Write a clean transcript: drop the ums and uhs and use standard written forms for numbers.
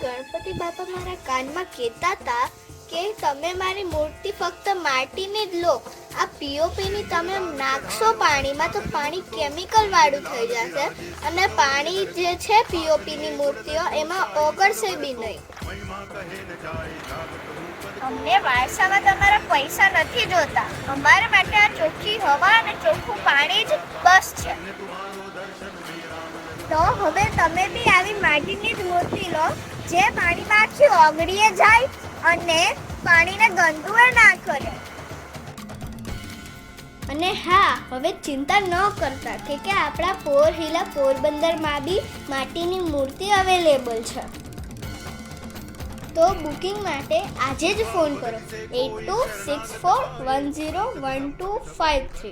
ગણપતિ બાપા મારા કાનમાં કહેતા હતા કે તમે મારી મૂર્તિ ફક્ત માટીની જ લો. આ પીઓપીની તમે નાખશો પાણીમાં તો પાણી કેમિકલ વાળું થઈ જશે અને પાણી જે છે પીઓપીની મૂર્તિઓ એમાં ઓગળશે બી નહીં. અમને વારસામાં તમારા પૈસા નથી જોતા. અમારા માટે આ ચોખ્ખી હવા અને ચોખ્ખું પાણી જ બસ છે. તો હવે તમે બી આવી માટીની જ મૂર્તિ લો જે પાણીમાં આખી ઓગળીએ જાય અને પાણીને ગંદુ ના કરે. અને હા, હવે ચિંતા ન કરતા કે આપણા પોરહિલા પોરબંદરમાં બી માટીની મૂર્તિ અવેલેબલ છે. તો બુકિંગ માટે આજે જ ફોન કરો 8264101253.